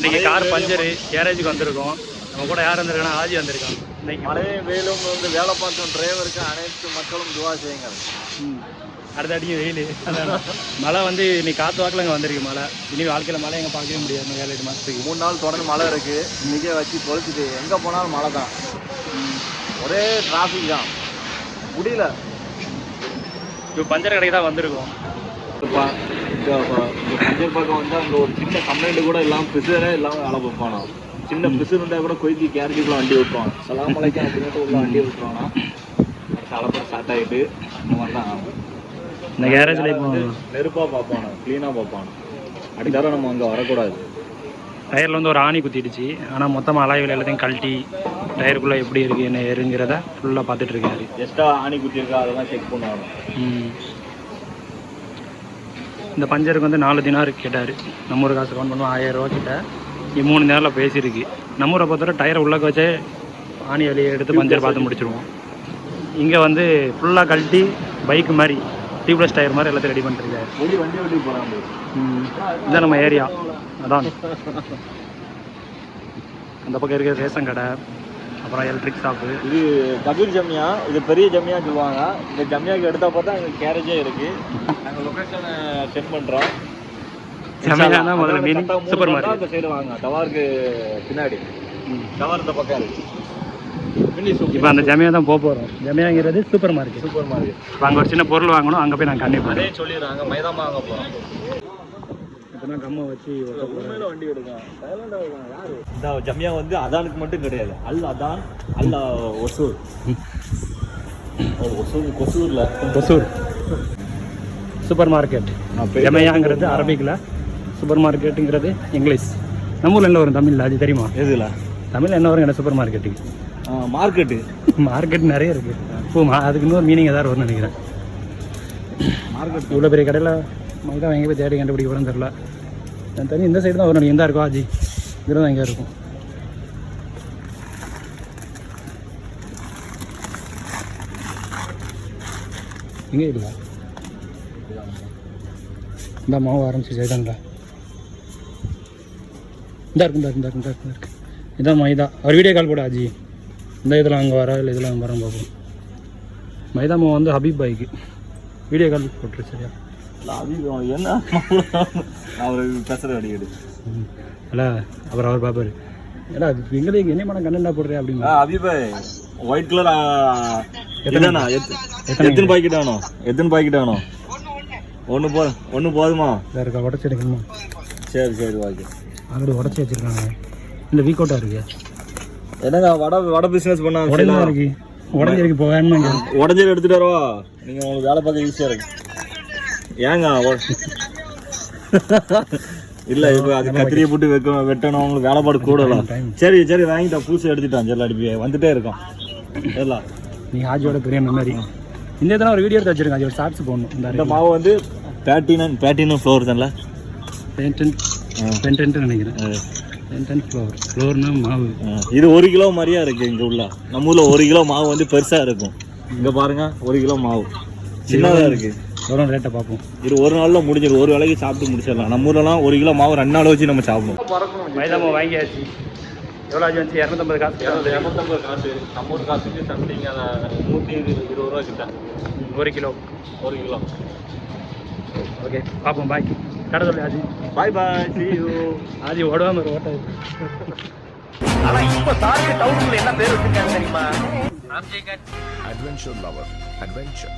இன்னைக்கு car puncture கேரேஜுக்கு வந்திருக்கோம். நம்ம கூட யார் வந்திருக்காங்கன்னா ஆஜி வந்திருக்கான். இன்னைக்கு மழையும் வெயிலும் வந்து வேலை பார்க்கும் டிரைவருக்கு அனைத்து மக்களும் துவா செய்யுங்க. அடுத்த அடிக்கும் வெயில். மழை வந்து இன்னைக்கு காற்று வாக்கில் இங்கே வந்திருக்கு மழை. இனி வாழ்க்கையில் மழை எங்கே பார்க்கவே முடியாது. 7-8 மாதத்துக்கு 3 நாள் தொடர்ந்து மழை இருக்குது. இன்றைக்கே வச்சு பொழிச்சிட்டு எங்கே போனாலும் மழை தான். ஒரே டிராஃபிக் தான், முடியல. இப்போ பஞ்சர் கடைக்கு தான் வந்திருக்கோம். பஞ்சர் பக்கம் வந்து அங்கே ஒரு சின்ன கம்ப்ளைண்ட் கூட இல்லாமல் ப்ரெஷரே இல்லாமல் வேலை பார்ப்பானா. சின்ன ப்ரெஷர் இருந்தால் கூட கொய்தி கேரேஜுக்குள்ள வண்டி விட்டுருவான். சலாமலைக்கு அப்படின்ட்டு உள்ள வண்டி விட்டுருவானா. தலைப்படம் ஸ்டார்ட் ஆகிட்டு இந்த மாதிரி தான் ஆகும். இந்த கேரேஜில் இப்போ நெருப்பாக பார்ப்பானோ, க்ளீனாக பார்ப்பானோ. அடித்தார நம்ம அங்கே வரக்கூடாது. டயரில் வந்து ஒரு ஆணி குத்திடுச்சு. ஆனால் மொத்தமாக அலாய்வில் எல்லாத்தையும் கழட்டி டயருக்குள்ளே எப்படி இருக்குது என்ன ஏறுங்கிறத ஃபுல்லாக பார்த்துட்டு இருக்காரு. எக்ஸ்ட்ரா ஆணி குத்திருக்கா அதெல்லாம் செக் பண்ணுவாங்க. இந்த பஞ்சருக்கு வந்து 4 தினார் கேட்டார். நம்ம ஊர் காசு கவுண்ட் பண்ணுவோம் 1000 ரூபா கிட்ட. 3 நேரில் பேசியிருக்கு. நம்ம ஊரை பொறுத்தவரை டயரை உள்ளக்க வச்சே ஆணி வெளியே எடுத்து பஞ்சர் பார்த்து முடிச்சிடுவோம். இங்கே வந்து ஃபுல்லாக கழட்டி பைக்கு மாதிரி டியூப்லெஸ் டயர் மாதிரி எல்லாத்தையும் ரெடி பண்ணிருக்காரு. வண்டி ஓட்டி போகிறாங்க. இதுதான் நம்ம ஏரியா. அதான் அந்த பக்கம் இருக்கிற ரேஷன் கடை, அப்புறம் எலக்ட்ரிக் ஷாப்பு. இது கபீர் ஜமியா, இது பெரிய ஜமியான்னு சொல்லுவாங்க. இந்த ஜமியாவுக்கு எடுத்தால் பார்த்தா எங்களுக்கு கேரேஜே இருக்குது. நாங்கள் லொக்கேஷனை சென்ட் பண்ணுறோம். ஜமியா தான் முதல்ல மீனிங் சூப்பர் மார்க்கெட். அந்த சைடு வாங்க, டவாருக்கு பின்னாடி. டவர் இந்த பக்கம் இருக்குது. இப்போ அந்த ஜமியா தான் போகிறோம். ஜமியாங்கிறது சூப்பர் மார்க்கெட். Super market. அங்கே ஒரு சின்ன பொருள் வாங்கணும். அங்கே போய் நாங்கள் கண்டிப்பாக அதே சொல்லிடுறாங்க. மைதாமா வாங்க போகிறோம். இப்போதான் கம்மை வச்சு வண்டி எடுக்கலாம். யாரு இந்த ஜமியா வந்து அதானுக்கு மட்டும் கிடையாது. அதான் ஒசூர். கொசூர்ல கொசூர் சூப்பர் மார்க்கெட். ஜமியாங்கிறது அரபிக்கில், சூப்பர் மார்க்கெட்டுங்கிறது இங்கிலீஷ். நம்ம ஊரில் என்ன வரும் தமிழில்? அது தெரியுமா? எதுல தமிழில் என்ன வரும்? என்ன சூப்பர் மார்க்கெட்டுக்கு மார்க்கெட்டு. மார்க்கெட் நிறைய இருக்குது. இப்போ அதுக்கு இன்னொரு மீனிங் ஏதாவது வரும்னு நினைக்கிறேன். மார்க்கெட் இவ்வளோ பெரிய கடையில் மைதா எங்கே போய் தேடி கண்டுபிடிக்க போகிறோன்னு தெரில. நான் தெரியும் இந்த சைடு தான் வரும். எங்கே இருக்கோ ஆஜி இதில் தான் எங்கே இருக்கும். எங்கே இல்லை இந்த மாவு ஆரம்பிச்சு சைதாங்களா? இந்த இருக்கு. இதான் மைதா. அவர் வீடியோ கால் போட ஆஜி. இந்த இதில் அங்கே வர இல்லை இதில் அங்கே வரோம் பார்ப்போம். மைதா மாவு வந்து ஹபீப் பாய்க்கு வீடியோ கால் போட்டுரு. சரியா? என்ன அவர் பேசுகிற அடிக்கடி இல்லை அப்புறம் அவர் பார்ப்பாரு. ஏடா எங்களுக்கு என்ன மனம் கண்ணா போடுறேன் அப்படின்னு. அபிபாய் ஒயிட் கலர் எத்தனை பாக்கெட் ஆகணும்? ஒன்று போதுமா? வேறு இருக்கா? உடச்சி எடுக்கணுமா? சரி ஓகே. ஆல்ரெடி உடச்சி வச்சுருக்காங்க. இல்லை வீக் அவுட்டாக இருக்கு. என்னங்க வடை பிஸ்னஸ் பண்ண உடஞ்சி இருக்கு. உடஞ்சிருக்கு இப்போ வேணுமாங்க. உடஞ்சி எடுத்துகிட்டு வரவா? நீங்கள் உங்களுக்கு வேலை பார்க்க ஈஸியாக இருக்கு. ஏங்க இல்லை இப்போ அது கத்திரியை போட்டு வெட்டணும். உங்களுக்கு வேலைப்பாடு கூடலாம். சரி வாங்கிட்டோம். பூசி எடுத்துட்டான். சரி அடிப்பி வந்துட்டே இருக்கோம். எல்லாம் நீ ஆஜியோட பெரிய மெமரி. இந்த இதெல்லாம் ஒரு வீடியோ எடுத்து வச்சிருக்கேன். ஆஜி ஒரு ஷார்ட்ஸ் போடணும். இந்த மாவு வந்து பேட்டினம் ஃப்ளோர் தான்ல. பென்டென்ட் நினைக்கிறேன். பென்டென்ட் ஃப்ளோர்னா மாவு. இது 1 கிலோ மாதிரியா இருக்குது. இங்கே உள்ள நம்ம ஊரில் 1 கிலோ மாவு வந்து பெருசாக இருக்கும். இங்கே பாருங்க 1 கிலோ மாவு சின்னதாக இருக்குது. எவ்வளோ ரேட்டை பார்ப்போம். இது ஒரு நாளில் முடிஞ்சிடும். ஒரு வேலைக்கு சாப்பிட்டு முடிச்சிடலாம். நம்ம ஊர்லலாம் 1 கிலோ மாவு 2 நாள் வச்சு நம்ம சாப்பிடுவோம். மைதா மாவு வாங்கியாச்சு. எவ்வளோ ஆச்சு வந்துச்சு? 250 காசு. 250 காசு. நம்ம ஊர் காசுக்கு சம்திங் 120 ரூபா கிட்ட 1 கிலோ. ஓகே பார்ப்போம். பாய். கடை சொல்லி ஆஜி. பாய் see you. ஆஜி ஓடாமல் ஒரு ஓட்ட. ஆனால் இப்போ தாருக்கு டவுனுக்குள்ள என்ன பேர் வச்சுருக்காங்க தெரியுமா? Adventure lover. Adventure.